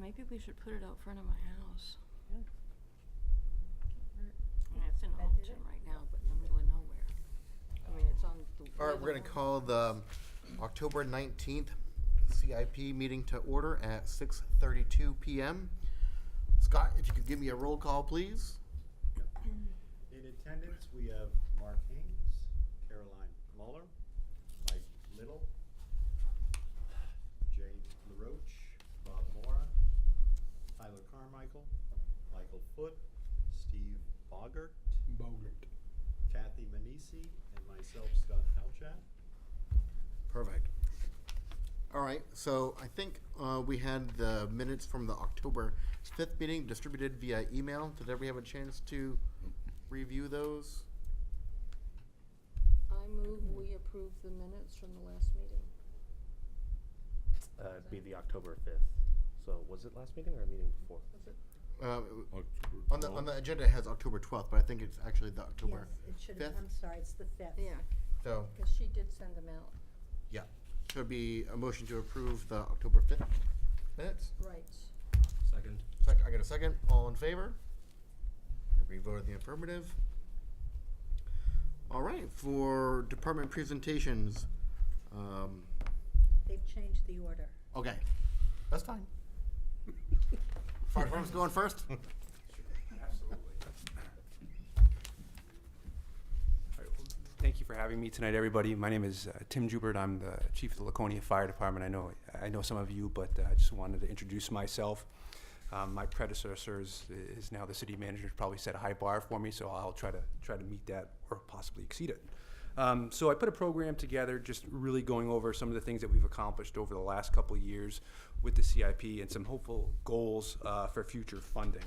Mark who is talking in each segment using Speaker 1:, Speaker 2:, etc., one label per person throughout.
Speaker 1: maybe we should put it out front of my house.
Speaker 2: Yeah.
Speaker 1: I mean, it's in
Speaker 2: That did
Speaker 1: Alton
Speaker 2: it?
Speaker 1: right now, but in the middle of nowhere. I mean, it's on the.
Speaker 3: All right, we're gonna call the October 19th CIP meeting to order at 6:32 p.m. Scott, if you could give me a roll call, please.
Speaker 4: In attendance, we have Mark Haynes, Caroline Muller, Mike Little, Jane LaRoche, Bob Mora, Tyler Carmichael, Michael Foote, Steve Bogert, Kathy Manisi, and myself, Scott Halchat.
Speaker 3: Perfect. All right, so I think we had the minutes from the October 5th meeting distributed via email. Did everybody have a chance to review those?
Speaker 1: I move we approve the minutes from the last meeting.
Speaker 5: It'd be the October 5th. So was it last meeting or a meeting before?
Speaker 1: Was it?
Speaker 3: On the agenda it has October 12th, but I think it's actually the October
Speaker 2: Yes, it should have,
Speaker 3: 5th.
Speaker 2: I'm sorry, it's the 5th.
Speaker 1: Yeah,
Speaker 3: So,
Speaker 1: because she did send them out.
Speaker 3: yeah, should be a motion to approve the October 5th minutes.
Speaker 1: Right.
Speaker 5: Second.
Speaker 3: I got a second. All in favor? We voted the affirmative. All right, for department presentations,
Speaker 2: They've changed the order.
Speaker 3: okay, that's fine. Fire department's going first?
Speaker 6: Thank you for having me tonight, everybody. My name is Tim Jubert. I'm the chief of the Laconia Fire Department. I know some of you, but I just wanted to introduce myself. My predecessor is now the city manager. Probably set a high bar for me, so I'll try to meet that or possibly exceed it. So I put a program together, just really going over some of the things that we've accomplished over the last couple of years with the CIP and some hopeful goals for future funding.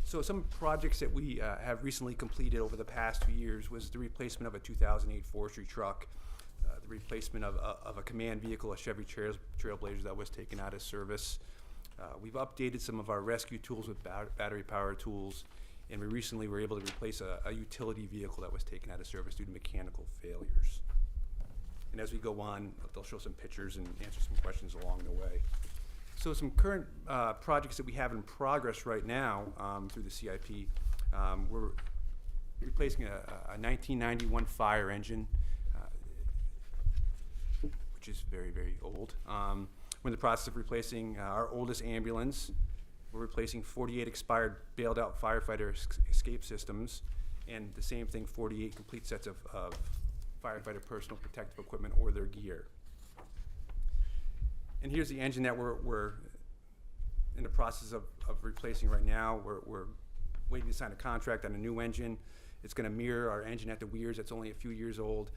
Speaker 6: So some projects that we have recently completed over the past 2 years was the replacement of a 2008 forestry truck, the replacement of a command vehicle, a Chevy Trailblazer that was taken out of service. We've updated some of our rescue tools with battery power tools, and we recently were able to replace a utility vehicle that was taken out of service due to mechanical failures. And as we go on, they'll show some pictures and answer some questions along the way. So some current projects that we have in progress right now through the CIP, we're replacing a 1991 fire engine, which is very, very old. We're in the process of replacing our oldest ambulance. We're replacing 48 expired bailed out firefighter escape systems, and the same thing, 48 complete sets of firefighter personal protective equipment or their gear. And here's the engine that we're in the process of replacing right now. We're waiting to sign a contract on a new engine. It's going to mirror our engine at the Weirs that's only a few years old.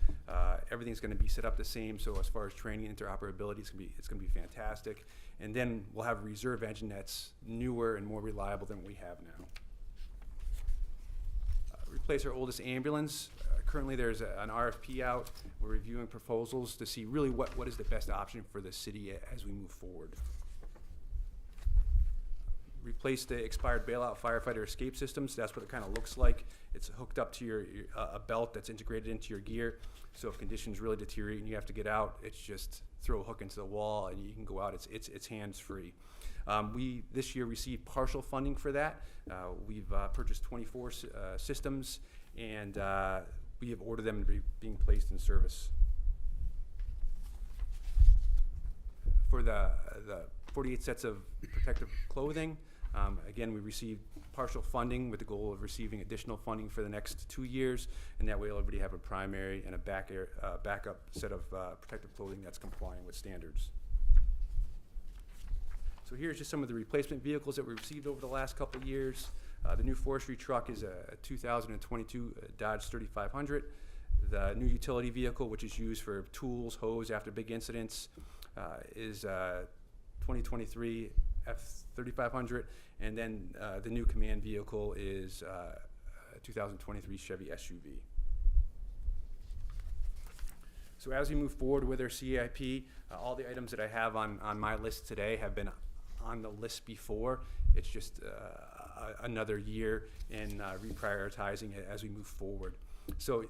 Speaker 6: Everything's going to be set up the same, so as far as training and interoperability, it's going to be fantastic. And then we'll have a reserve engine that's newer and more reliable than what we have now. Replace our oldest ambulance. Currently there's an RFP out. We're reviewing proposals to see really what is the best option for the city as we move forward. Replace the expired bailout firefighter escape systems. That's what it kind of looks like. It's hooked up to a belt that's integrated into your gear. So if conditions really deteriorate and you have to get out, it's just throw a hook into the wall and you can go out. It's hands-free. We this year received partial funding for that. We've purchased 24 systems, and we have ordered them to be being placed in service. For the 48 sets of protective clothing, again, we received partial funding with the goal of receiving additional funding for the next 2 years, and that way everybody have a primary and a backup set of protective clothing that's complying with standards. So here's just some of the replacement vehicles that we received over the last couple of years. The new forestry truck is a 2022 Dodge 3500. The new utility vehicle, which is used for tools, hose after big incidents, is 2023 F3500. And then the new command vehicle is 2023 Chevy SUV. So as we move forward with our CIP, all the items that I have on my list today have been on the list before. It's just another year in reprioritizing it as we move forward. So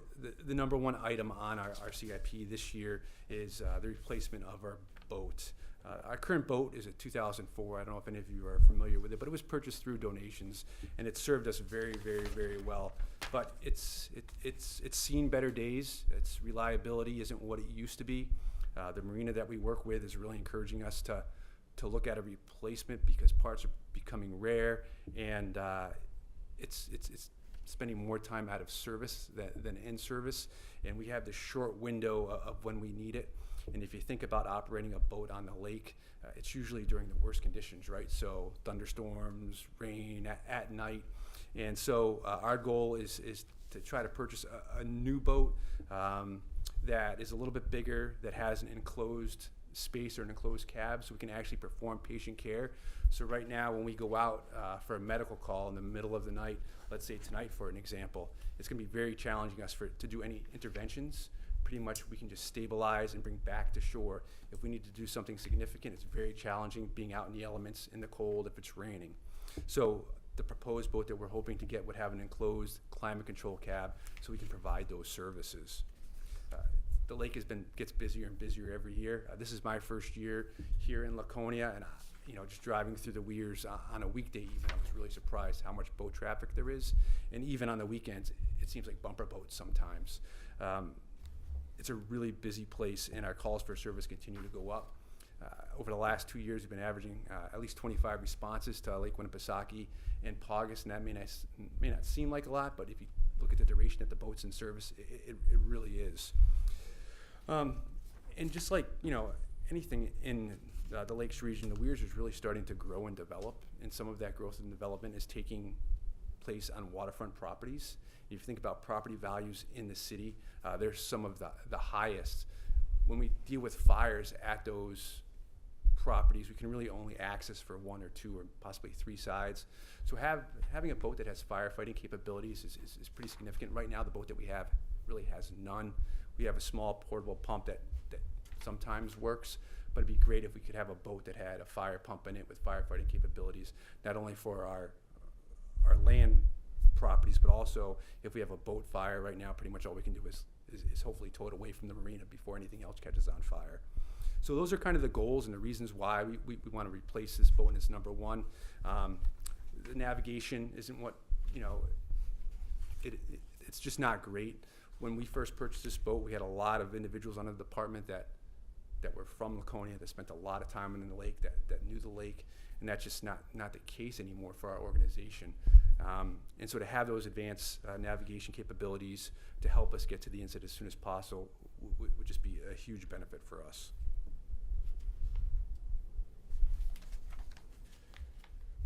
Speaker 6: the number one item on our CIP this year is the replacement of our boat. Our current boat is a 2004. I don't know if any of you are familiar with it, but it was purchased through donations, and it served us very, very, very well. But it's seen better days. Its reliability isn't what it used to be. The marina that we work with is really encouraging us to look at a replacement because parts are becoming rare, and it's spending more time out of service than in service, and we have this short window of when we need it. And if you think about operating a boat on the lake, it's usually during the worst conditions, right? So thunderstorms, rain at night. And so our goal is to try to purchase a new boat that is a little bit bigger, that has an enclosed space or an enclosed cab, so we can actually perform patient care. So right now, when we go out for a medical call in the middle of the night, let's say tonight for an example, it's going to be very challenging us to do any interventions. Pretty much we can just stabilize and bring back to shore. If we need to do something significant, it's very challenging being out in the elements, in the cold, if it's raining. So the proposed boat that we're hoping to get would have an enclosed climate control cab so we can provide those services. The lake gets busier and busier every year. This is my first year here in Laconia, and just driving through the weirs on a weekday even, I was really surprised how much boat traffic there is. And even on the weekends, it seems like bumper boats sometimes. It's a really busy place, and our calls for service continue to go up. Over the last 2 years, we've been averaging at least 25 responses to Lake Winnipesaukee and Paugus, and that may not seem like a lot, but if you look at the duration that the boat's in service, it really is. And just like anything in the Lakes region, the Weirs is really starting to grow and develop, and some of that growth and development is taking place on waterfront properties. If you think about property values in the city, they're some of the highest. When we deal with fires at those properties, we can really only access for 1 or 2 or possibly 3 sides. So having a boat that has firefighting capabilities is pretty significant. Right now, the boat that we have really has none. We have a small portable pump that sometimes works, but it'd be great if we could have a boat that had a fire pump in it with firefighting capabilities, not only for our land properties, but also if we have a boat fire right now, pretty much all we can do is hopefully tow it away from the marina before anything else catches on fire. So those are kind of the goals and the reasons why we want to replace this boat, and it's number one. The navigation isn't what, it's just not great. When we first purchased this boat, we had a lot of individuals on the department that were from Laconia, that spent a lot of time in the lake, that knew the lake, and that's just not the case anymore for our organization. And so to have those advanced navigation capabilities to help us get to the incident as soon as possible would just be a huge benefit for us.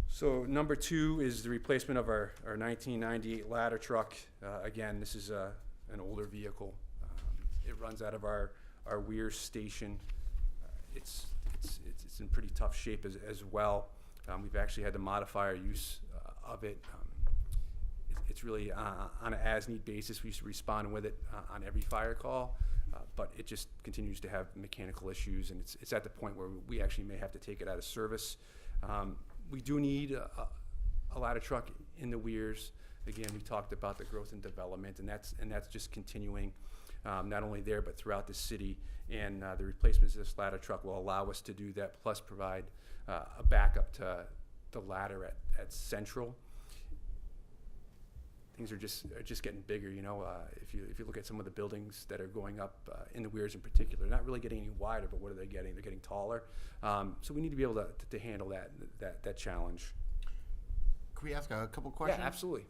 Speaker 6: So number 2 is the replacement of our 1998 ladder truck. Again, this is an older vehicle. It runs out of our Weirs station. It's in pretty tough shape as well. We've actually had to modify our use of it. It's really on an as-need basis. We used to respond with it on every fire call, but it just continues to have mechanical issues, and it's at the point where we actually may have to take it out of service. We do need a ladder truck in the Weirs. Again, we talked about the growth and development, and that's just continuing, not only there but throughout the city. And the replacement of this ladder truck will allow us to do that, plus provide a backup to the ladder at Central. Things are just getting bigger. If you look at some of the buildings that are going up in the Weirs in particular, they're not really getting any wider, but what are they getting? They're getting taller. So we need to be able to handle that challenge.
Speaker 3: Can we ask a couple questions?
Speaker 6: Yeah, absolutely.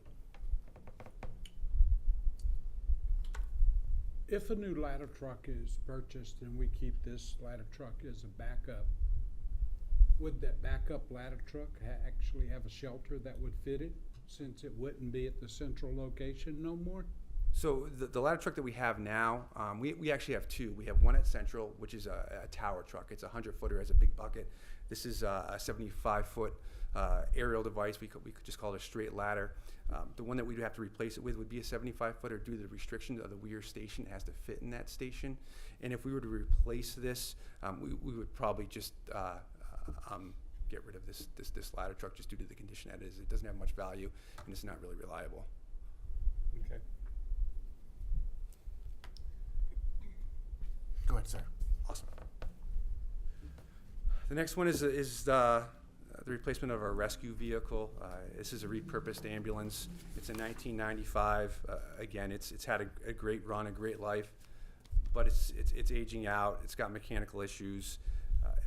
Speaker 7: If a new ladder truck is purchased and we keep this ladder truck as a backup, would that backup ladder truck actually have a shelter that would fit it, since it wouldn't be at the central location no more?
Speaker 6: So the ladder truck that we have now, we actually have 2. We have one at Central, which is a tower truck. It's a 100-footer, has a big bucket. This is a 75-foot aerial device. We could just call it a straight ladder. The one that we'd have to replace it with would be a 75-footer due to the restriction of the Weirs station. It has to fit in that station. And if we were to replace this, we would probably just get rid of this ladder truck just due to the condition that it is. It doesn't have much value, and it's not really reliable.
Speaker 7: Okay.
Speaker 3: Go ahead, sir.
Speaker 6: Awesome. The next one is the replacement of our rescue vehicle. This is a repurposed ambulance. It's a 1995. Again, it's had a great run, a great life, but it's aging out. It's got mechanical issues.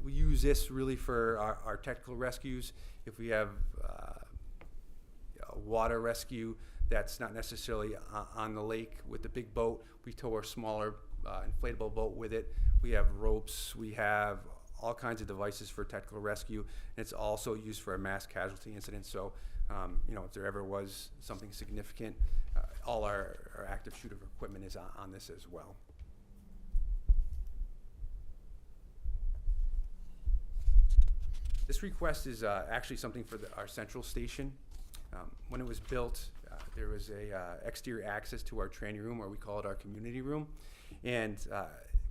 Speaker 6: We use this really for our technical rescues. If we have a water rescue that's not necessarily on the lake with the big boat, we tow our smaller inflatable boat with it. We have ropes. We have all kinds of devices for technical rescue, and it's also used for a mass casualty incident. So, if there ever was something significant, all our active shooter equipment is on this as well. This request is actually something for our central station. When it was built, there was a exterior access to our training room, or we call it our community room, and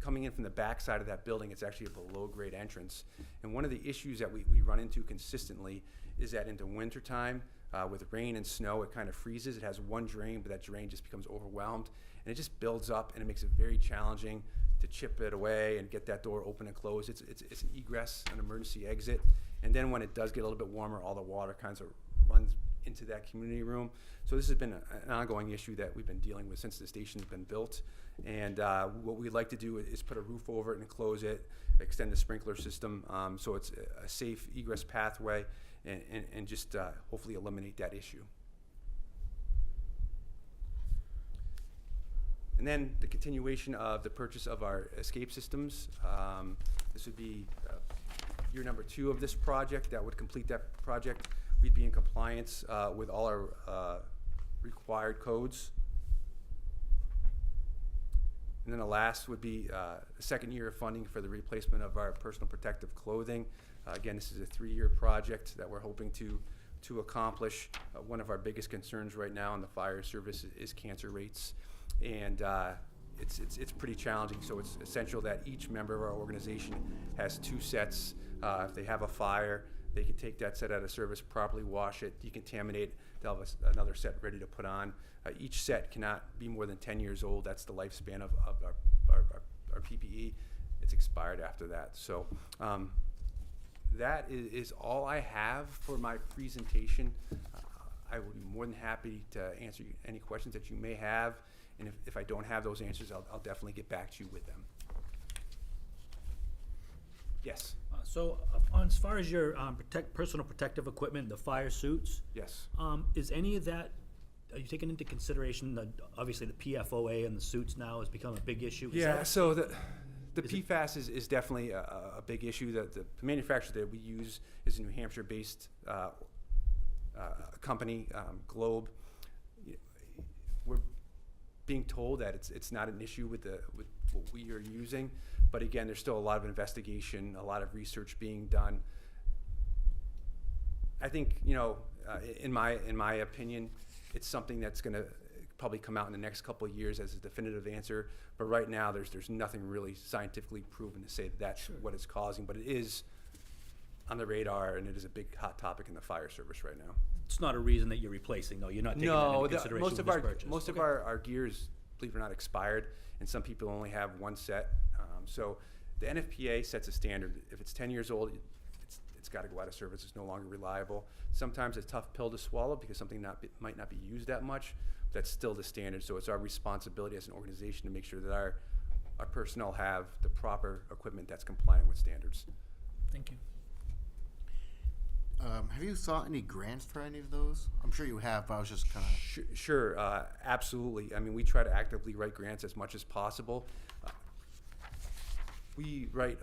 Speaker 6: coming in from the back side of that building, it's actually a below-grade entrance. And one of the issues that we run into consistently is that into wintertime, with rain and snow, it kind of freezes. It has one drain, but that drain just becomes overwhelmed, and it just builds up, and it makes it very challenging to chip it away and get that door open and closed. It's an egress, an emergency exit, and then when it does get a little bit warmer, all the water kind of runs into that community room. So this has been an ongoing issue that we've been dealing with since the station's been built. And what we'd like to do is put a roof over it and close it, extend the sprinkler system, so it's a safe egress pathway, and just hopefully eliminate that issue. And then the continuation of the purchase of our escape systems. This would be year number 2 of this project. That would complete that project. We'd be in compliance with all our required codes. And then the last would be the second year of funding for the replacement of our personal protective clothing. Again, this is a 3-year project that we're hoping to accomplish. One of our biggest concerns right now in the fire service is cancer rates. And it's pretty challenging, so it's essential that each member of our organization has 2 sets. If they have a fire, they can take that set out of service, properly wash it, decontaminate, they'll have another set ready to put on. Each set cannot be more than 10 years old. That's the lifespan of our PPE. It's expired after that. So that is all I have for my presentation. I will be more than happy to answer any questions that you may have. And if I don't have those answers, I'll definitely get back to you with them. Yes.
Speaker 8: So, as far as your personal protective equipment, the fire suits,
Speaker 6: Yes.
Speaker 8: Is any of that, are you taking into consideration obviously the PFOA and the suits now has become a big issue? Is
Speaker 6: Yeah.
Speaker 8: that-
Speaker 6: So the
Speaker 8: is it-
Speaker 6: PFAS is definitely a big issue. The manufacturer that we use is a New Hampshire-based company, Globe. We're being told that it's not an issue with what we are using, but again, there's still a lot of investigation, a lot of research being done. I think, in my opinion, it's something that's going to probably come out in the next couple of years as a definitive answer. But right now, there's nothing really scientifically proven to say that's what it's causing. But it is on the radar, and it is a big hot topic in the fire service right now.
Speaker 8: It's not a reason that you're replacing, though. You're not taking that into consideration
Speaker 6: most
Speaker 8: with
Speaker 6: of
Speaker 8: this
Speaker 6: our
Speaker 8: purchase.
Speaker 6: most of our gear is, believe it or not, expired, and some people only have 1 set. So the NFPA sets a standard. If it's 10 years old, it's got to go out of service. It's no longer reliable. Sometimes it's a tough pill to swallow because something might not be used that much. But that's still the standard. So it's our responsibility as an organization to make sure that our personnel have the proper equipment that's compliant with standards.
Speaker 8: Thank you.
Speaker 3: Have you sought any grants for any of those? I'm sure you have, but I was just kind of...
Speaker 6: Sure, absolutely. I mean, we try to actively write grants as much as possible. We write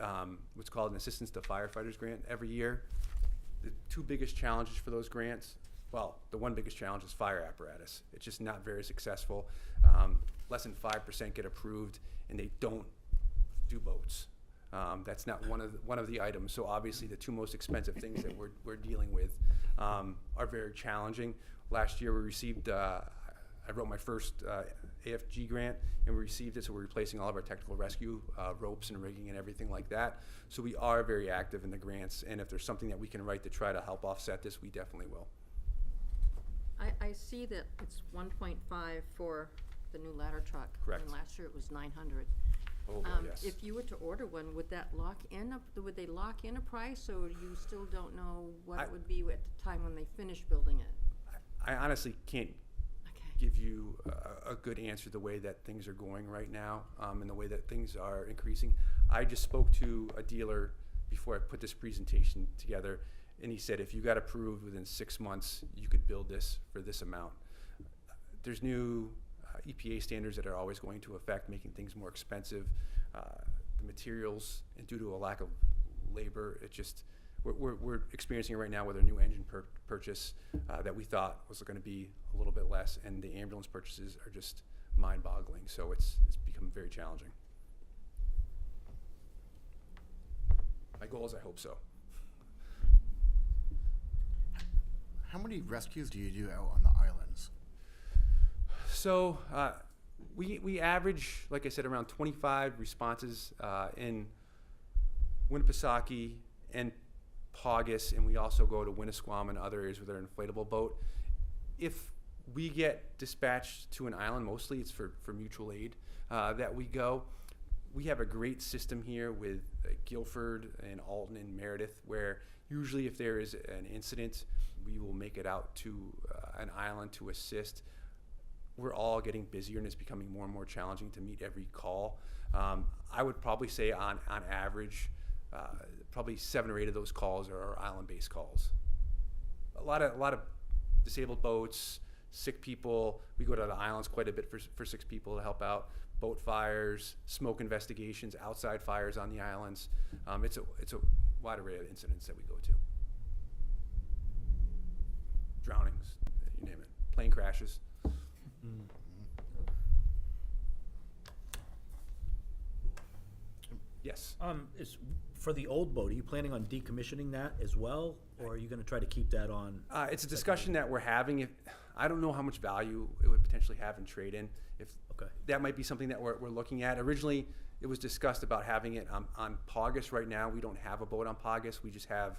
Speaker 6: what's called an Assistance to Firefighters grant every year. The 2 biggest challenges for those grants, well, the one biggest challenge is fire apparatus. It's just not very successful. Less than 5% get approved, and they don't do boats. That's not one of the items. So obviously, the 2 most expensive things that we're dealing with are very challenging. Last year, we received. I wrote my first AFG grant, and we received it. So we're replacing all of our technical rescue ropes and rigging and everything like that. So we are very active in the grants, and if there's something that we can write to try to help offset this, we definitely will.
Speaker 1: I see that it's 1.5 for the new ladder truck.
Speaker 6: Correct.
Speaker 1: And last year it was 900.
Speaker 6: Oh, boy, yes.
Speaker 1: If you were to order one, would would they lock in a price, or you still don't know what it would be at the time when they finish building it?
Speaker 6: I honestly can't
Speaker 1: Okay.
Speaker 6: give you a good answer the way that things are going right now, and the way that things are increasing. I just spoke to a dealer before I put this presentation together, and he said if you got approved within 6 months, you could build this for this amount. There's new EPA standards that are always going to affect making things more expensive. The materials, and due to a lack of labor, it just, we're experiencing it right now with our new engine purchase that we thought was going to be a little bit less, and the ambulance purchases are just mind-boggling. So it's become very challenging. My goal is I hope so.
Speaker 3: How many rescues do you do out on the islands?
Speaker 6: So we average, like I said, around 25 responses in Winnipesaukee and Paugus, and we also go to Winnisquam and other areas with our inflatable boat. If we get dispatched to an island, mostly it's for mutual aid that we go. We have a great system here with Guilford and Alton and Meredith, where usually if there is an incident, we will make it out to an island to assist. We're all getting busier, and it's becoming more and more challenging to meet every call. I would probably say on average, probably 7 or 8 of those calls are island-based calls. A lot of disabled boats, sick people. We go to the islands quite a bit for sick people to help out. Boat fires, smoke investigations, outside fires on the islands. It's a wide array of incidents that we go to. Drownings, you name it. Plane crashes. Yes.
Speaker 8: Is for the old boat, are you planning on decommissioning that as well, or are you gonna try to keep that on?
Speaker 6: It's a discussion that we're having. I don't know how much value it would potentially have in trade-in. If
Speaker 8: Okay.
Speaker 6: that might be something that we're looking at. Originally, it was discussed about having it on Paugus. Right now, we don't have a boat on Paugus. We just have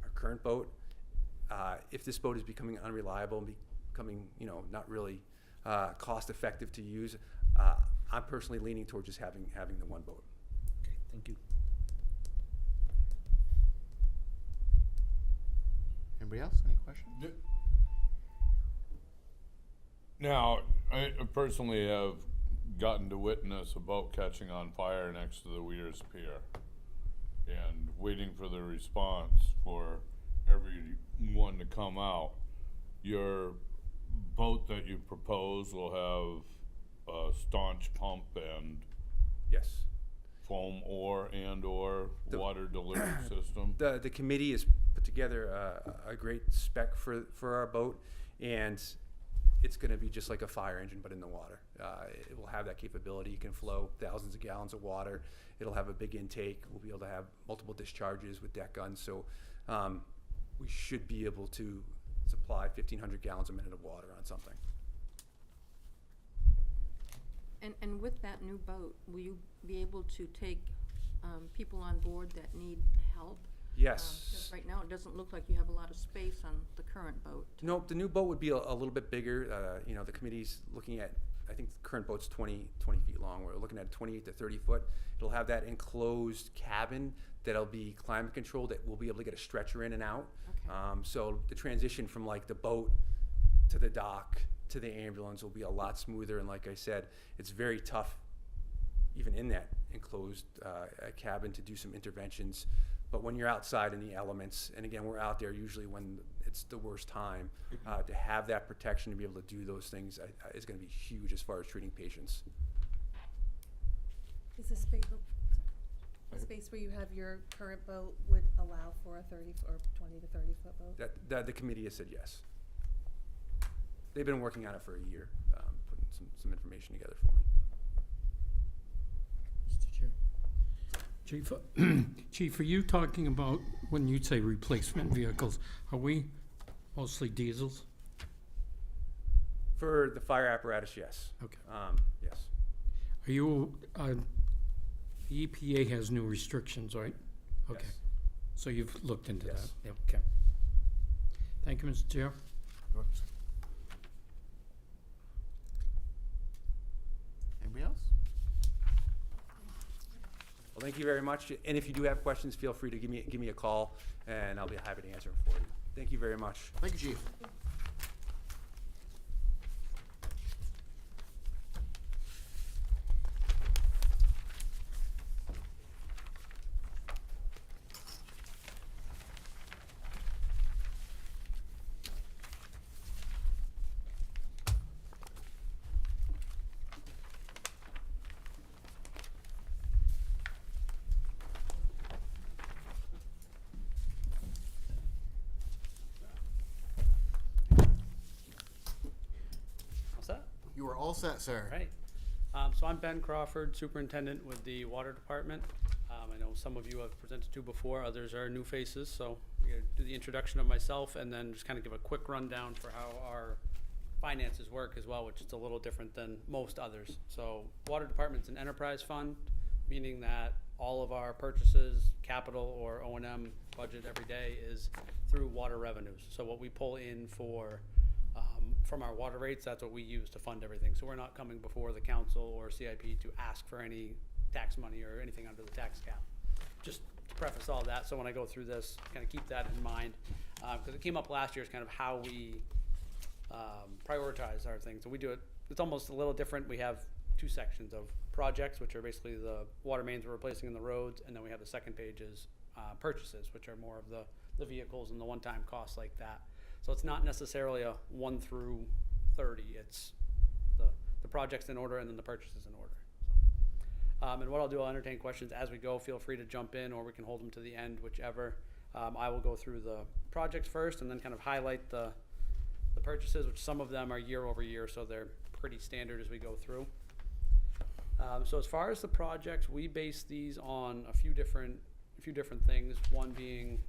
Speaker 6: our current boat. If this boat is becoming unreliable and becoming, not really cost-effective to use, I'm personally leaning towards just having the one boat.
Speaker 8: Okay, thank you.
Speaker 3: Anybody else? Any questions?
Speaker 9: Now, I personally have gotten to witness a boat catching on fire next to the Weirs Pier and waiting for the response for everyone to come out. Your boat that you propose will have a staunch pump and
Speaker 6: Yes.
Speaker 9: foam or
Speaker 6: The-
Speaker 9: water delivery system.
Speaker 6: The committee has put together a great spec for our boat, and it's going to be just like a fire engine, but in the water. It will have that capability. It can flow thousands of gallons of water. It'll have a big intake. We'll be able to have multiple discharges with deck guns. So we should be able to supply 1,500 gallons a minute of water on something.
Speaker 1: And with that new boat, will you be able to take people on board that need help? 'Cause
Speaker 6: Yes.
Speaker 1: right now, it doesn't look like you have a lot of space on the current boat.
Speaker 6: Nope, the new boat would be a little bit bigger. The committee's looking at, I think the current boat's 20 feet long. We're looking at 28 to 30 foot. It'll have that enclosed cabin that'll be climate controlled, that we'll be able to get a stretcher in and out.
Speaker 1: Okay.
Speaker 6: So the transition from like the boat to the dock to the ambulance will be a lot smoother. And like I said, it's very tough, even in that enclosed cabin, to do some interventions. But when you're outside in the elements, and again, we're out there usually when it's the worst time, to have that protection to be able to do those things is going to be huge as far as treating patients.
Speaker 10: Is the space, the space where you have your current boat would allow for a 30 or 20 to 30 foot boat?
Speaker 6: That the committee has said yes. They've been working on it for a year, putting some information together for me.
Speaker 11: Mr. Chair. Chief, are you talking about, when you say replacement vehicles, are we mostly diesels?
Speaker 6: For the fire apparatus, yes.
Speaker 11: Okay.
Speaker 6: Yes.
Speaker 11: Are you, the EPA has new restrictions, right? Okay.
Speaker 6: Yes.
Speaker 11: So you've looked into that?
Speaker 6: Yes.
Speaker 11: Yeah, okay. Thank you, Mr. Chair.
Speaker 3: Anybody else?
Speaker 6: Well, thank you very much, and if you do have questions, feel free to give me a call, and I'll be happy to answer them for you. Thank you very much.
Speaker 3: Thank you, Chief.
Speaker 12: What's that?
Speaker 3: You are all set, sir.
Speaker 12: Right. So I'm Ben Crawford, Superintendent with the Water Department. I know some of you I've presented to before, others are new faces, so I'm gonna do the introduction of myself and then just kind of give a quick rundown for how our finances work as well, which is a little different than most others. So Water Department's an enterprise fund, meaning that all of our purchases, capital or O&M budget every day is through water revenues. So what we pull in for from our water rates, that's what we use to fund everything. So we're not coming before the council or CIP to ask for any tax money or anything under the tax cap. Just to preface all that, so when I go through this, kind of keep that in mind, because it came up last year, is kind of how we prioritize our things. So we do it, it's almost a little different. We have two sections of projects, which are basically the water mains we're replacing in the roads, and then we have the second page is purchases, which are more of the vehicles and the one-time costs like that. So it's not necessarily a 1 through 30. It's the projects in order and then the purchases in order. So, and what I'll do, I'll entertain questions as we go. Feel free to jump in, or we can hold them to the end, whichever. I will go through the projects first and then kind of highlight the purchases, which some of them are year over year, so they're pretty standard as we go through. So as far as the projects, we base these on a few different things. One being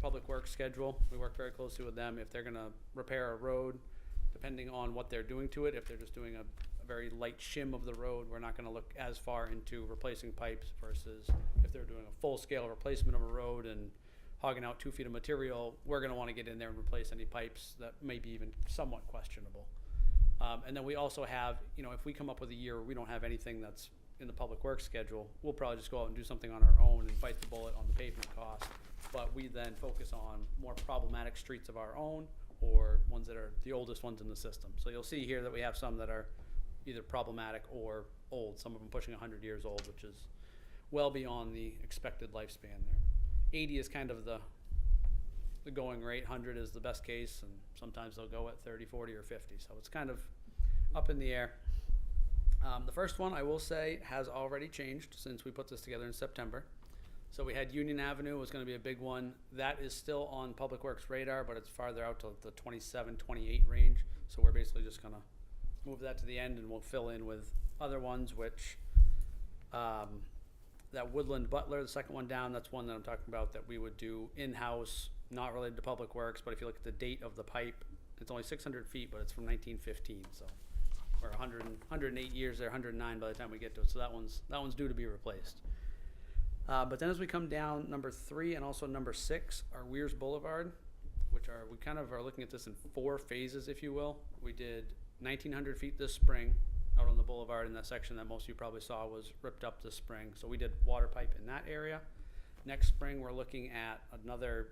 Speaker 12: Public Works schedule. We work very closely with them. If they're gonna repair a road, depending on what they're doing to it, if they're just doing a very light shim of the road, we're not gonna look as far into replacing pipes versus if they're doing a full-scale replacement of a road and hogging out 2 feet of material, we're gonna wanna get in there and replace any pipes that may be even somewhat questionable. And then we also have, if we come up with a year where we don't have anything that's in the Public Works schedule, we'll probably just go out and do something on our own and bite the bullet on the pavement cost. But we then focus on more problematic streets of our own or ones that are the oldest ones in the system. So you'll see here that we have some that are either problematic or old, some of them pushing 100 years old, which is well beyond the expected lifespan there. 80 is kind of the going rate, 100 is the best case, and sometimes they'll go at 30, 40, or 50. So it's kind of up in the air. The first one, I will say, has already changed since we put this together in September. So we had Union Avenue was going to be a big one. That is still on Public Works radar, but it's farther out to the 27, 28 range. So we're basically just going to move that to the end, and we'll fill in with other ones, which that Woodland Butler, the second one down, that's one that I'm talking about that we would do in-house, not related to Public Works, but if you look at the date of the pipe, it's only 600 feet, but it's from 1915. So we're 108 years there, 109 by the time we get to it. So that one's due to be replaced. But then as we come down, number 3 and also number 6 are Weirs Boulevard, which we kind of are looking at this in 4 phases, if you will. We did 1,900 feet this spring out on the boulevard in that section that most of you probably saw was ripped up this spring. So we did water pipe in that area. Next spring, we're looking at another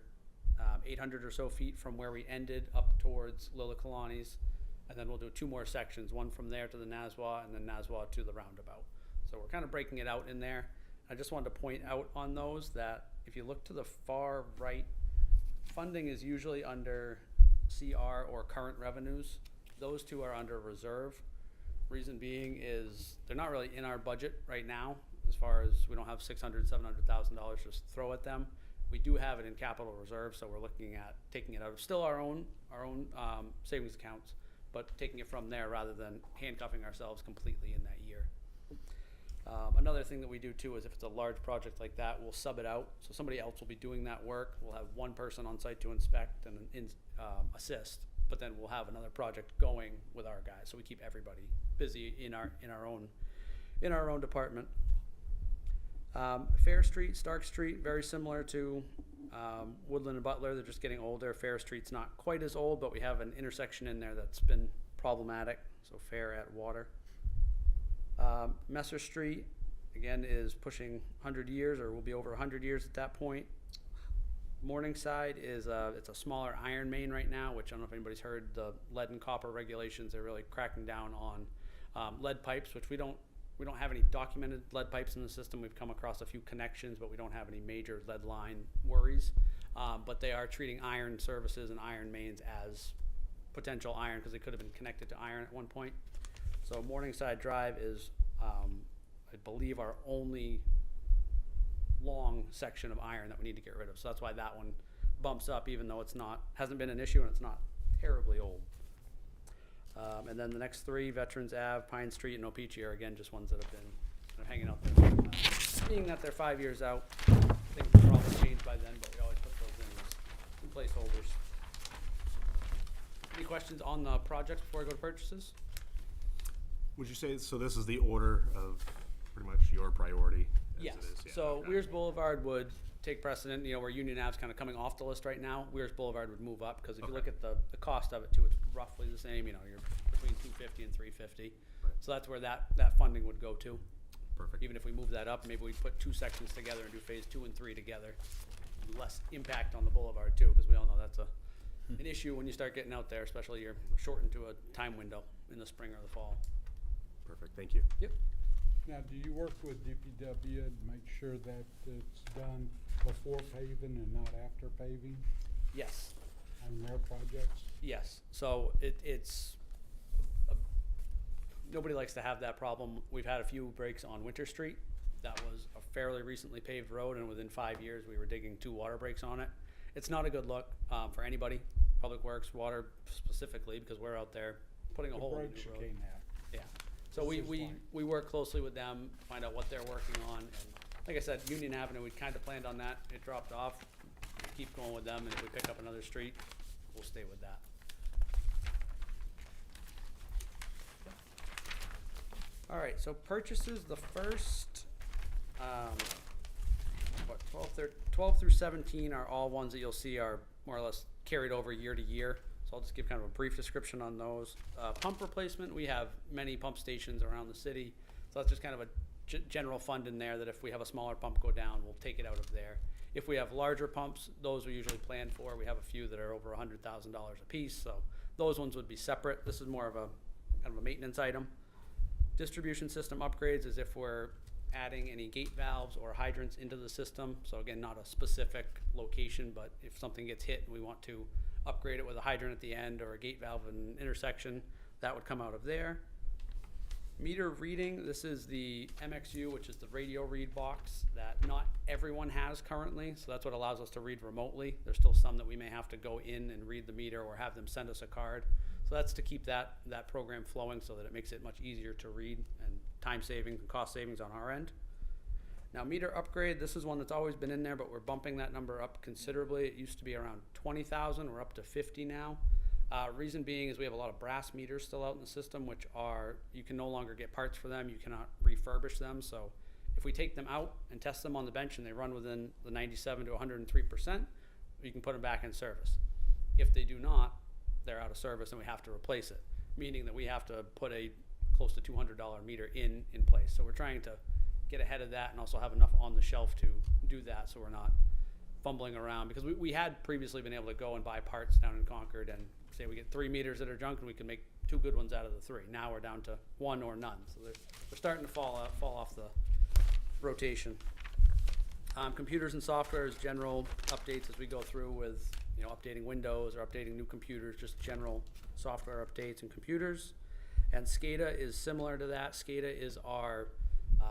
Speaker 12: 800 or so feet from where we ended up towards Lilikalani's. And then we'll do 2 more sections, one from there to the Nazwa and then Nazwa to the roundabout. So we're kind of breaking it out in there. I just wanted to point out on those that if you look to the far right, funding is usually under CR or current revenues. Those 2 are under reserve. Reason being is they're not really in our budget right now, as far as we don't have $600,000, $700,000 just throw at them. We do have it in capital reserve, so we're looking at taking it out of still our own savings accounts, but taking it from there rather than handcuffing ourselves completely in that year. Another thing that we do too is if it's a large project like that, we'll sub it out. So somebody else will be doing that work. We'll have one person on site to inspect and assist, but then we'll have another project going with our guys. So we keep everybody busy in our own department. Fair Street, Stark Street, very similar to Woodland and Butler. They're just getting older. Fair Street's not quite as old, but we have an intersection in there that's been problematic. So Fair at Water. Messer Street, again, is pushing 100 years, or will be over 100 years at that point. Morningside is it's a smaller iron main right now, which I don't know if anybody's heard the lead and copper regulations. They're really cracking down on lead pipes, which we don't have any documented lead pipes in the system. We've come across a few connections, but we don't have any major lead line worries. But they are treating iron services and iron mains as potential iron because they could have been connected to iron at one point. So Morningside Drive is, I believe, our only long section of iron that we need to get rid of. So that's why that one bumps up, even though hasn't been an issue and it's not terribly old. And then the next three, Veterans Ave, Pine Street, and Opeechee, are again just ones that have been kind of hanging out there. Being that they're 5 years out, things will probably change by then, but we always put those in placeholders. Any questions on the project before I go to purchases?
Speaker 5: Would you say, so this is the order of pretty much your priority as
Speaker 12: Yes.
Speaker 5: it is? Yeah,
Speaker 12: So
Speaker 5: okay.
Speaker 12: Weirs Boulevard would take precedent, where Union Ave's kind of coming off the list right now. Weirs Boulevard would move up, because if you look at the cost of it too, it's roughly the same, you're between 250 and 350.
Speaker 5: Right.
Speaker 12: So that's where that funding would go to.
Speaker 5: Perfect.
Speaker 12: Even if we move that up, maybe we put two sections together and do phase 2 and 3 together. Less impact on the boulevard too, because we all know that's an issue when you start getting out there, especially you're shortened to a time window in the spring or the fall.
Speaker 5: Perfect, thank you.
Speaker 12: Yep.
Speaker 7: Now, do you work with DPW to make sure that it's done before paving and not after paving
Speaker 12: Yes.
Speaker 7: on their projects?
Speaker 12: Yes, so it's, nobody likes to have that problem. We've had a few breaks on Winter Street. That was a fairly recently paved road, and within 5 years, we were digging 2 water breaks on it. It's not a good look for anybody, Public Works, water specifically, because we're out there putting a
Speaker 7: The
Speaker 12: hole in
Speaker 7: breaks
Speaker 12: the road.
Speaker 7: came out.
Speaker 12: Yeah, so
Speaker 7: This is fine.
Speaker 12: we work closely with them, find out what they're working on, and like I said, Union Avenue, we kind of planned on that, it dropped off. Keep going with them, and if we pick up another street, we'll stay with that. All right, so purchases, the first, 12 through 17 are all ones that you'll see are more or less carried over year to year. So I'll just give kind of a brief description on those. Pump replacement, we have many pump stations around the city. So that's just kind of a general fund in there that if we have a smaller pump go down, we'll take it out of there. If we have larger pumps, those are usually planned for. We have a few that are over $100,000 a piece, so those ones would be separate. This is more of a kind of a maintenance item. Distribution system upgrades is if we're adding any gate valves or hydrants into the system. So again, not a specific location, but if something gets hit and we want to upgrade it with a hydrant at the end or a gate valve in an intersection, that would come out of there. Meter reading, this is the MXU, which is the radio read box that not everyone has currently, so that's what allows us to read remotely. There's still some that we may have to go in and read the meter or have them send us a card. So that's to keep that program flowing so that it makes it much easier to read and time savings and cost savings on our end. Now meter upgrade, this is one that's always been in there, but we're bumping that number up considerably. It used to be around 20,000, we're up to 50 now. Reason being is we have a lot of brass meters still out in the system, which are, you can no longer get parts for them, you cannot refurbish them. So if we take them out and test them on the bench and they run within the 97 to 103%, you can put them back in service. If they do not, they're out of service and we have to replace it, meaning that we have to put a close to $200 meter in place. So we're trying to get ahead of that and also have enough on the shelf to do that so we're not fumbling around, because we had previously been able to go and buy parts down in Concord and say we get 3 meters that are junk and we can make 2 good ones out of the 3. Now we're down to 1 or none. So we're starting to fall off the rotation. Computers and software is general updates as we go through with updating Windows or updating new computers, just general software updates and computers. And SCADA is similar to that. SCADA is our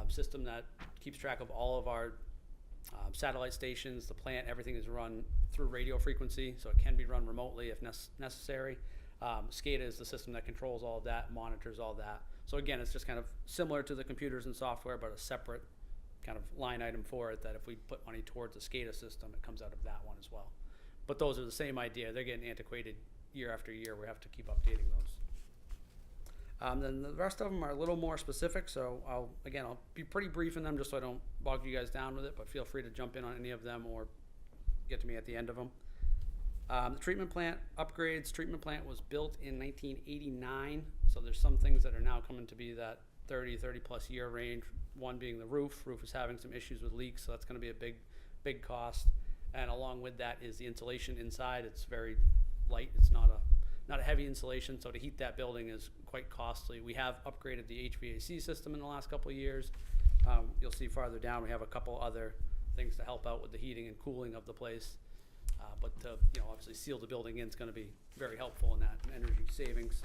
Speaker 12: system that keeps track of all of our satellite stations, the plant, everything is run through radio frequency, so it can be run remotely if necessary. SCADA is the system that controls all of that, monitors all that. So again, it's just kind of similar to the computers and software, but a separate kind of line item for it, that if we put money towards a SCADA system, it comes out of that one as well. But those are the same idea. They're getting antiquated year after year. We have to keep updating those. Then the rest of them are a little more specific, so I'll be pretty brief in them just so I don't bog you guys down with it, but feel free to jump in on any of them or get to me at the end of them. The treatment plant upgrades. Treatment plant was built in 1989, so there's some things that are now coming to be that 30 plus year range. one being the roof. Roof is having some issues with leaks, so that's gonna be a big cost. And along with that is the insulation inside. It's very light. It's not a heavy insulation, so to heat that building is quite costly. We have upgraded the HVAC system in the last couple of years. You'll see farther down, we have a couple other things to help out with the heating and cooling of the place. But to, obviously seal the building in is gonna be very helpful in that energy savings.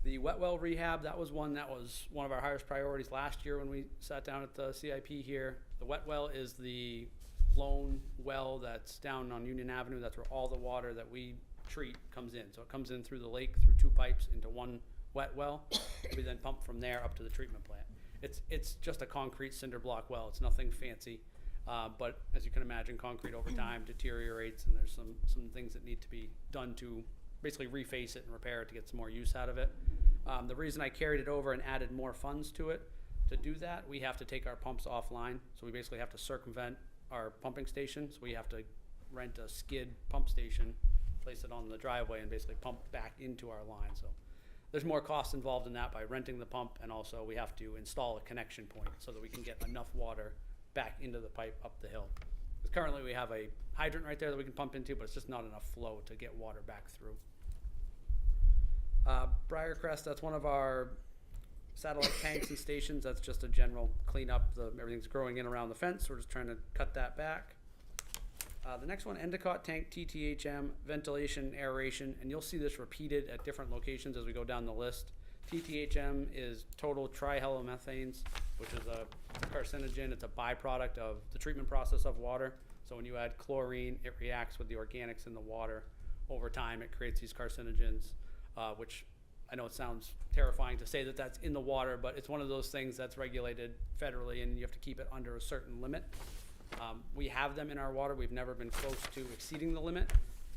Speaker 12: The wet well rehab, that was one of our highest priorities last year when we sat down at the CIP here. The wet well is the lone well that's down on Union Avenue. That's where all the water that we treat comes in. So it comes in through the lake, through two pipes into one wet well. We then pump from there up to the treatment plant. It's just a concrete cinder block well. It's nothing fancy. But as you can imagine, concrete over time deteriorates, and there's some things that need to be done to basically reface it and repair it to get some more use out of it. The reason I carried it over and added more funds to it, to do that, we have to take our pumps offline. So we basically have to circumvent our pumping station. So we have to rent a skid pump station, place it on the driveway, and basically pump back into our line. So there's more costs involved in that by renting the pump, and also we have to install a connection point so that we can get enough water back into the pipe up the hill. Because currently we have a hydrant right there that we can pump into, but it's just not enough flow to get water back through. Briarcrest, that's one of our satellite tanks and stations. That's just a general cleanup. Everything's growing in around the fence. We're just trying to cut that back. The next one, Endicott tank, TTHM, ventilation, aeration, and you'll see this repeated at different locations as we go down the list. TTHM is total trihallomethanes, which is a carcinogen. It's a byproduct of the treatment process of water. So when you add chlorine, it reacts with the organics in the water. Over time, it creates these carcinogens, which I know it sounds terrifying to say that that's in the water, but it's one of those things that's regulated federally, and you have to keep it under a certain limit. We have them in our water. We've never been close to exceeding the limit,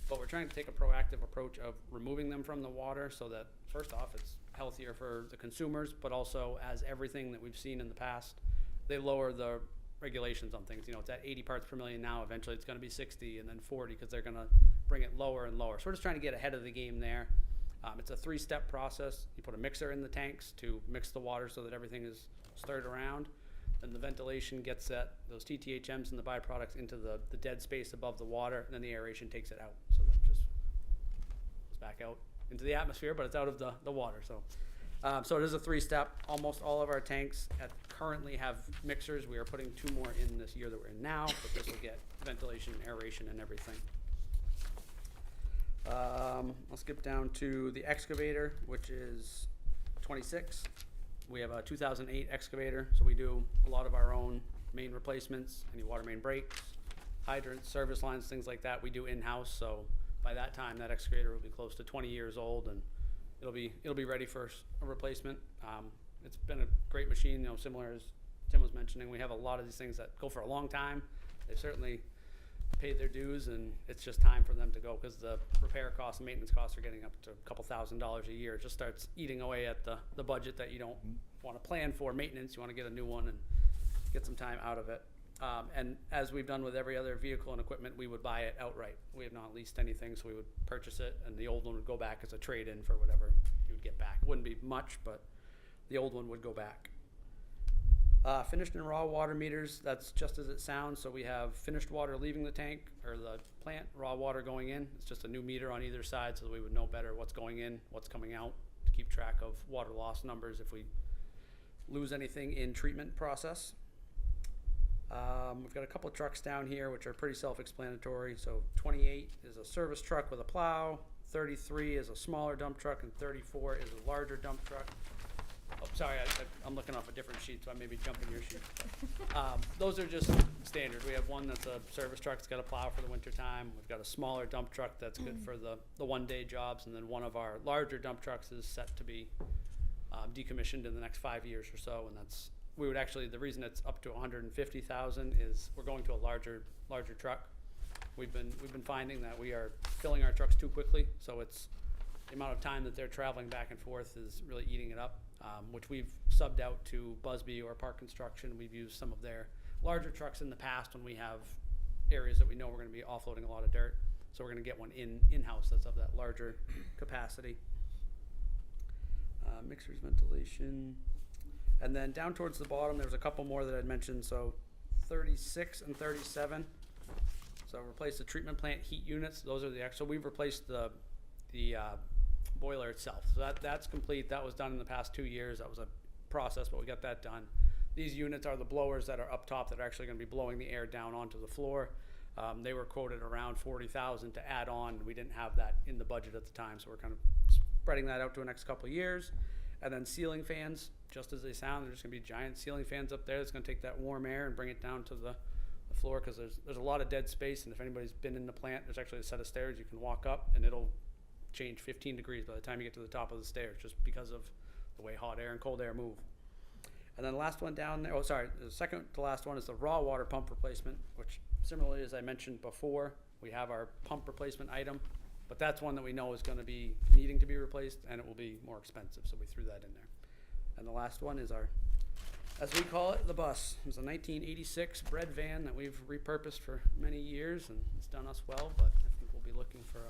Speaker 12: but we're trying to take a proactive approach of removing them from the water so that, first off, it's healthier for the consumers, but also, as everything that we've seen in the past, they lower the regulations on things. It's at 80 parts per million now. Eventually it's going to be 60 and then 40 because they're going to bring it lower and lower. So we're just trying to get ahead of the game there. It's a 3-step process. You put a mixer in the tanks to mix the water so that everything is stirred around. Then the ventilation gets those TTHMs and the byproducts into the dead space above the water, and then the aeration takes it out. So then it just goes back out into the atmosphere, but it's out of the water. So it is a 3-step. Almost all of our tanks currently have mixers. We are putting 2 more in this year that we're in now, but this will get ventilation, aeration, and everything. I'll skip down to the excavator, which is 26. We have a 2008 excavator, so we do a lot of our own main replacements, any water main breaks, hydrants, service lines, things like that. We do in-house, so by that time, that excavator will be close to 20 years old, and it'll be ready for a replacement. It's been a great machine, similar as Tim was mentioning. We have a lot of these things that go for a long time. They've certainly paid their dues, and it's just time for them to go because the repair costs and maintenance costs are getting up to a couple $1,000s a year. It just starts eating away at the budget that you don't want to plan for maintenance. You want to get a new one and get some time out of it. And as we've done with every other vehicle and equipment, we would buy it outright. We have not leased anything, so we would purchase it, and the old one would go back as a trade-in for whatever you would get back. Wouldn't be much, but the old one would go back. Finished and raw water meters, that's just as it sounds. So we have finished water leaving the tank or the plant, raw water going in. It's just a new meter on either side so that we would know better what's going in, what's coming out, to keep track of water loss numbers if we lose anything in treatment process. We've got a couple of trucks down here which are pretty self-explanatory. So 28 is a service truck with a plow, 33 is a smaller dump truck, and 34 is a larger dump truck. Oh, sorry, I'm looking off a different sheet, so I may be jumping your sheet. Those are just standard. We have one that's a service truck that's got a plow for the winter time. We've got a smaller dump truck that's good for the one-day jobs, and then one of our larger dump trucks is set to be decommissioned in the next 5 years or so, and the reason it's up to 150,000 is we're going to a larger truck. We've been finding that we are filling our trucks too quickly, so it's the amount of time that they're traveling back and forth is really eating it up, which we've subbed out to Busby or Park Construction. We've used some of their larger trucks in the past when we have areas that we know we're going to be offloading a lot of dirt. So we're going to get one in-house that's of that larger capacity. Mixers, ventilation. And then down towards the bottom, there's a couple more that I'd mentioned, so 36 and 37. So replace the treatment plant heat units, those are the actual, we've replaced the boiler itself. So that's complete, that was done in the past 2 years, that was a process, but we got that done. These units are the blowers that are up top that are actually gonna be blowing the air down onto the floor. They were quoted around 40,000 to add on, we didn't have that in the budget at the time, so we're kind of spreading that out to the next couple of years. And then ceiling fans, just as they sound, there's gonna be giant ceiling fans up there that's gonna take that warm air and bring it down to the floor, because there's a lot of dead space, and if anybody's been in the plant, there's actually a set of stairs you can walk up and it'll change 15 degrees by the time you get to the top of the stairs, just because of the way hot air and cold air move. And then the last one down there, the second to last one is the raw water pump replacement, which similarly, as I mentioned before, we have our pump replacement item, but that's one that we know is gonna be needing to be replaced, and it will be more expensive, so we threw that in there. And the last one is our, as we call it, the bus. It was a 1986 bread van that we've repurposed for many years, and it's done us well, but I think we'll be looking for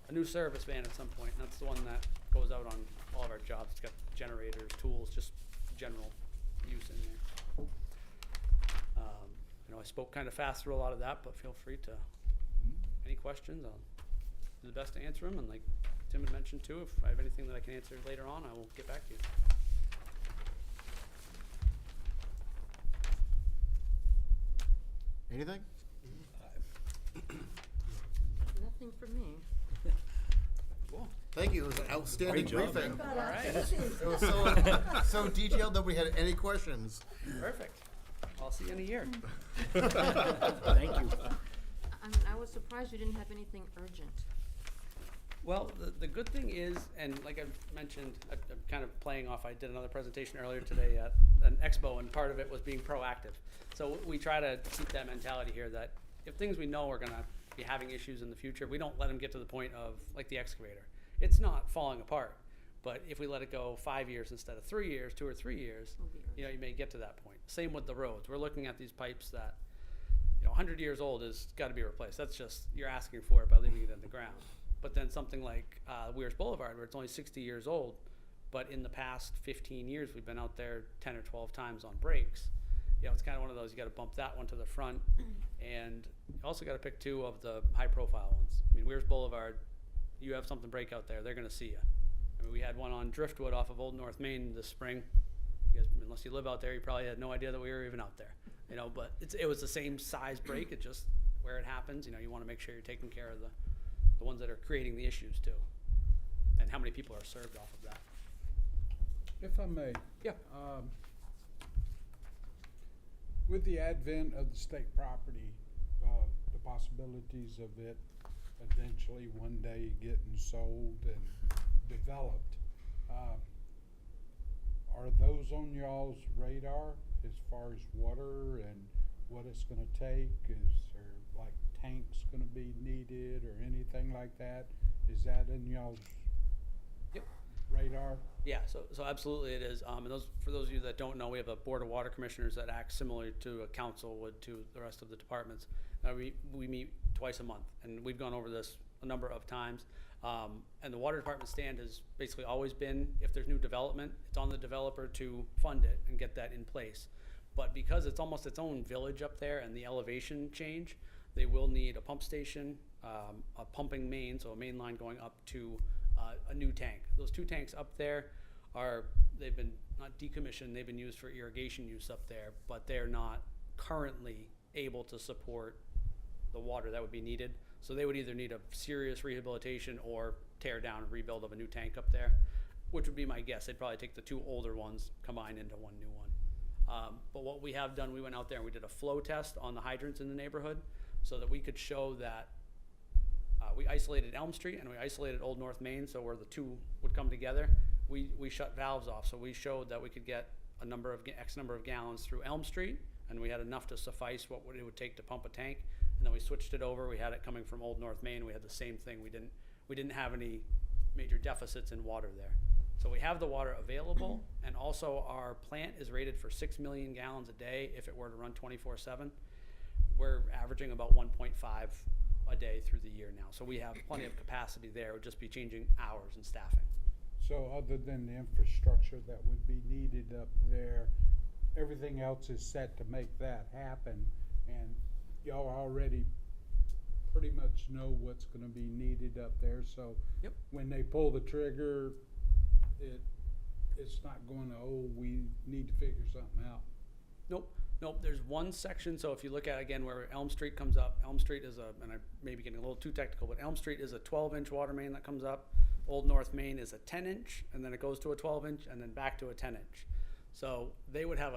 Speaker 12: a new service van at some point, and that's the one that goes out on all of our jobs. It's got generators, tools, just general use in there. I spoke kind of fast through a lot of that, but feel free to, any questions, I'll do the best to answer them, and like Tim had mentioned too, if I have anything that I can answer later on, I will get back to you.
Speaker 3: Anything?
Speaker 1: Nothing for me.
Speaker 12: Cool.
Speaker 3: Thank you, it was an outstanding
Speaker 8: Great job,
Speaker 3: briefing.
Speaker 12: All right,
Speaker 3: It was so detailed that we had any questions.
Speaker 12: perfect. I'll see you in a year.
Speaker 8: Thank you.
Speaker 1: I was surprised you didn't have anything urgent.
Speaker 12: Well, the good thing is, and like I've mentioned, I'm kind of playing off, I did another presentation earlier today at an expo, and part of it was being proactive. So we try to keep that mentality here that if things we know are gonna be having issues in the future, we don't let them get to the point of, like the excavator. It's not falling apart, but if we let it go 5 years instead of 3 years, 2 or 3 years, you may get to that point. Same with the roads. We're looking at these pipes that, 100 years old is got to be replaced. That's just, you're asking for it by leaving it in the ground. But then something like Weirs Boulevard, where it's only 60 years old, but in the past 15 years, we've been out there 10 or 12 times on breaks. It's kind of one of those, you got to bump that one to the front, and you also got to pick 2 of the high-profile ones. I mean, Weirs Boulevard, you have something break out there, they're going to see you. I mean, we had one on Driftwood off of Old North Main this spring. You guys, unless you live out there, you probably had no idea that we were even out there. But it was the same size break. It just where it happens. You want to make sure you're taking care of the ones that are creating the issues too, and how many people are served off of that.
Speaker 7: If I may.
Speaker 12: Yeah.
Speaker 7: With the advent of the state property, the possibilities of it eventually one day getting sold and developed, are those on y'all's radar as far as water and what it's gonna take? Is there like tanks gonna be needed or anything like that? Is that in y'all's radar?
Speaker 12: Yeah, so absolutely it is. And for those of you that don't know, we have a board of water commissioners that act similar to a council would to the rest of the departments. We meet twice a month, and we've gone over this a number of times. And the water department stand has basically always been, if there's new development, it's on the developer to fund it and get that in place. But because it's almost its own village up there and the elevation change, they will need a pump station, a pumping main, so a main line going up to a new tank. Those 2 tanks up there they've been not decommissioned, they've been used for irrigation use up there, but they're not currently able to support the water that would be needed. So they would either need a serious rehabilitation or tear down and rebuild of a new tank up there, which would be my guess. They'd probably take the 2 older ones, combine into one new one. But what we have done, we went out there and we did a flow test on the hydrants in the neighborhood so that we could show that we isolated Elm Street and we isolated Old North Main, so where the 2 would come together, we shut valves off. So we showed that we could get X number of gallons through Elm Street, and we had enough to suffice what it would take to pump a tank. And then we switched it over. We had it coming from Old North Main. We had the same thing. We didn't have any major deficits in water there. So we have the water available, and also our plant is rated for 6 million gallons a day if it were to run 24/7. We're averaging about 1.5 a day through the year now. So we have plenty of capacity there. It would just be changing hours and staffing.
Speaker 7: So other than the infrastructure that would be needed up there, everything else is set to make that happen, and y'all already pretty much know what's gonna be needed up there, so
Speaker 12: Yep.
Speaker 7: when they pull the trigger, it's not gonna, oh, we need to figure something out.
Speaker 12: Nope, there's one section, so if you look at, again, where Elm Street comes up, Elm Street is and I may be getting a little too technical, but Elm Street is a 12-inch water main that comes up. Old North Main is a 10-inch, and then it goes to a 12-inch, and then back to a 10-inch. So they would have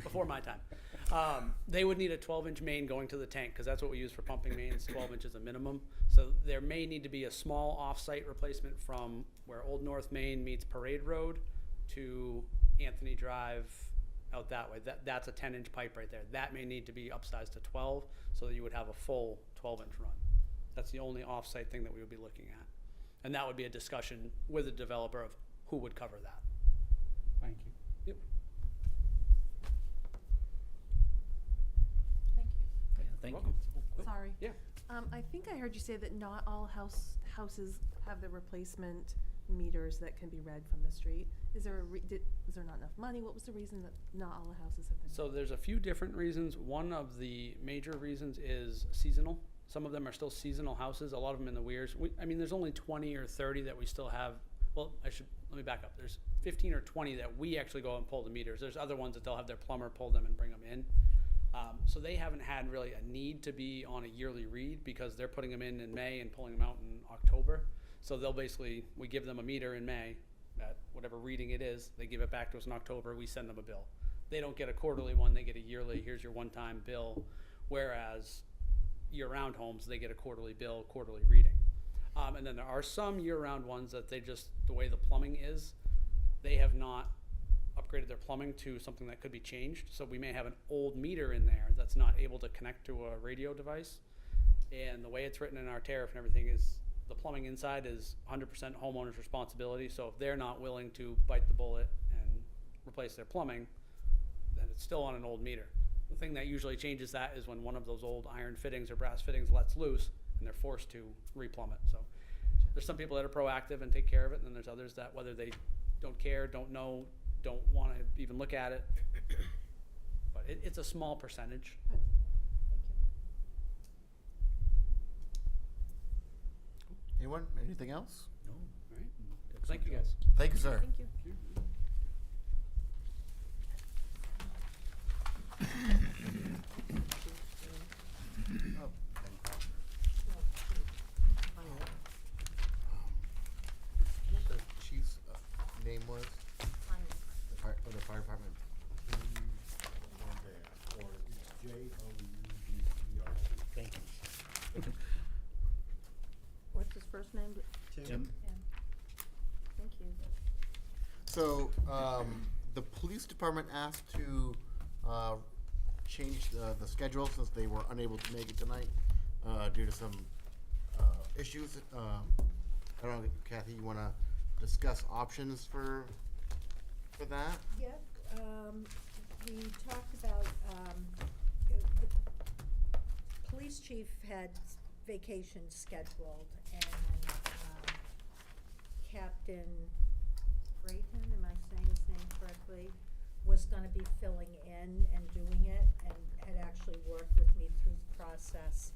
Speaker 12: before my time, they would need a 12-inch main going to the tank, because that's what we use for pumping mains, 12 inches a minimum. So there may need to be a small off-site replacement from where Old North Main meets Parade Road to Anthony Drive out that way. That's a 10-inch pipe right there. That may need to be upsized to 12, so that you would have a full 12-inch run. That's the only off-site thing that we would be looking at. And that would be a discussion with the developer of who would cover that.
Speaker 7: Thank you.
Speaker 12: Yep.
Speaker 10: Thank you.
Speaker 8: Yeah, thank you.
Speaker 12: Welcome.
Speaker 10: Sorry.
Speaker 12: Yeah.
Speaker 10: I think I heard you say that not all houses have the replacement meters that can be read from the street. Is there is there not enough money? What was the reason that not all the houses have been?
Speaker 12: So there's a few different reasons. One of the major reasons is seasonal. Some of them are still seasonal houses, a lot of them in the weirs. I mean, there's only 20 or 30 that we still have. Well, let me back up. There's 15 or 20 that we actually go and pull the meters. There's other ones that they'll have their plumber pull them and bring them in. So they haven't had really a need to be on a yearly read, because they're putting them in May and pulling them out in October. So they'll basically, we give them a meter in May at whatever reading it is. They give it back to us in October. We send them a bill. They don't get a quarterly one. They get a yearly. Here's your one-time bill. Whereas year-round homes, they get a quarterly bill, quarterly reading. And then there are some year-round ones that they just, the way the plumbing is, they have not upgraded their plumbing to something that could be changed. So we may have an old meter in there that's not able to connect to a radio device. And the way it's written in our tariff and everything is the plumbing inside is 100% homeowner's responsibility. So if they're not willing to bite the bullet and replace their plumbing, then it's still on an old meter. The thing that usually changes that is when one of those old iron fittings or brass fittings lets loose and they're forced to replumb it. So there's some people that are proactive and take care of it, and then there's others that, whether they don't care, don't know, don't want to even look at it. But it's a small percentage.
Speaker 10: Thank you.
Speaker 3: Anyone? Anything else?
Speaker 8: No.
Speaker 12: All right. Thank you, guys.
Speaker 3: Thank you, sir.
Speaker 10: Thank you.
Speaker 3: Oh, what the chief's name was? The fire department.
Speaker 4: Or it's Joudr.
Speaker 8: Thank you.
Speaker 1: What's his first name?
Speaker 8: Tim?
Speaker 1: Thank you.
Speaker 3: So, the police department asked to change the schedule since they were unable to make it tonight due to some issues. I don't know, Kathy, you want to discuss options for that?
Speaker 2: Yeah, we talked about, the police chief had vacation scheduled, and, Captain Brayton, am I saying his name correctly, was gonna be filling in and doing it, and had actually worked with me through the process.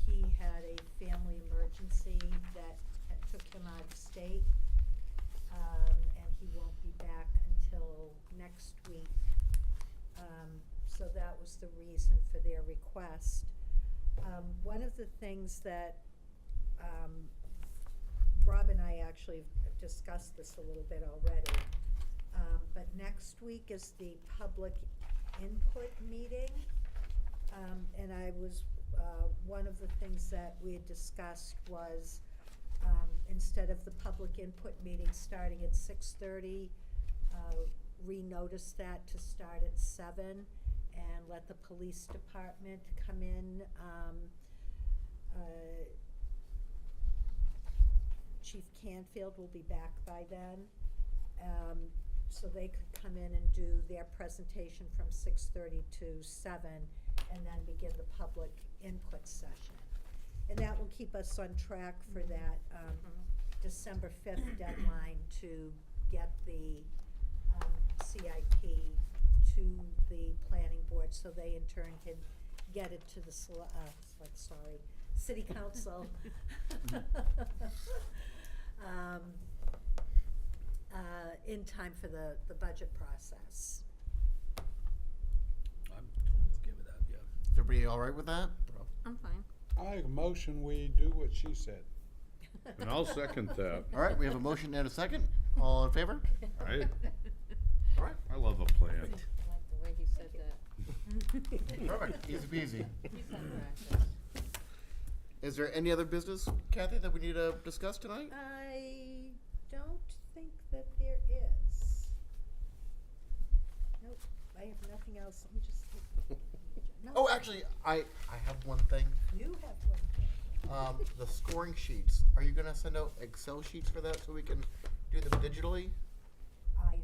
Speaker 2: He had a family emergency that took him out of state, and he won't be back until next week. So that was the reason for their request. One of the things that, Rob and I actually have discussed this a little bit already, but next week is the public input meeting. And I was, one of the things that we had discussed was, instead of the public input meeting starting at 6:30, renotice that to start at 7 and let the police department come in. Chief Canfield will be back by then, so they could come in and do their presentation from 6:30 to 7 and then begin the public input session. And that will keep us on track for that December 5th deadline to get the CIP to the planning board, so they in turn can get it to the city council. In time for the budget process.
Speaker 8: I'm totally okay with that, yeah.
Speaker 3: Is everybody all right with that?
Speaker 1: I'm fine.
Speaker 7: I make a motion, we do what she said.
Speaker 9: And I'll second that.
Speaker 3: All right, we have a motion and a second. All in favor?
Speaker 9: Right?
Speaker 3: All right.
Speaker 9: I love a plan.
Speaker 1: I like the way he said that.
Speaker 3: Perfect, easy peasy.
Speaker 1: He's had practice.
Speaker 3: Is there any other business, Kathy, that we need to discuss tonight?
Speaker 2: I don't think that there is. Nope, I have nothing else. Let me just. No,
Speaker 3: Oh, actually, I have one thing.
Speaker 2: You have one thing.
Speaker 3: The scoring sheets. Are you gonna send out Excel sheets for that so we can do them digitally?
Speaker 2: I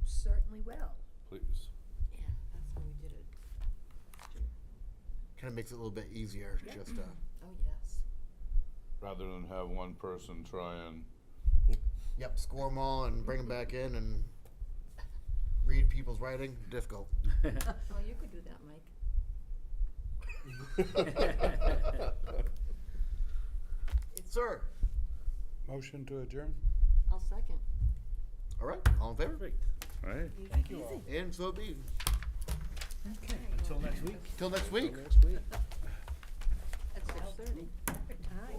Speaker 2: certainly will.
Speaker 9: Please.
Speaker 1: Yeah, that's how we did it.
Speaker 3: Kind of makes it a little bit easier,
Speaker 2: Yeah.
Speaker 3: just,
Speaker 1: Oh, yes.
Speaker 9: Rather than have one person try and
Speaker 3: yep, score them all and bring them back in and read people's writing. Difficult.
Speaker 1: Oh, you could do that, Mike.
Speaker 3: Sir.
Speaker 7: Motion to adjourn?
Speaker 1: I'll second.
Speaker 3: All right, all in favor?
Speaker 9: right?
Speaker 8: Thank you all.
Speaker 3: And so be.
Speaker 2: Okay.
Speaker 8: Until next week.
Speaker 3: Till next week.
Speaker 1: At 6:30.
Speaker 2: Perfect time.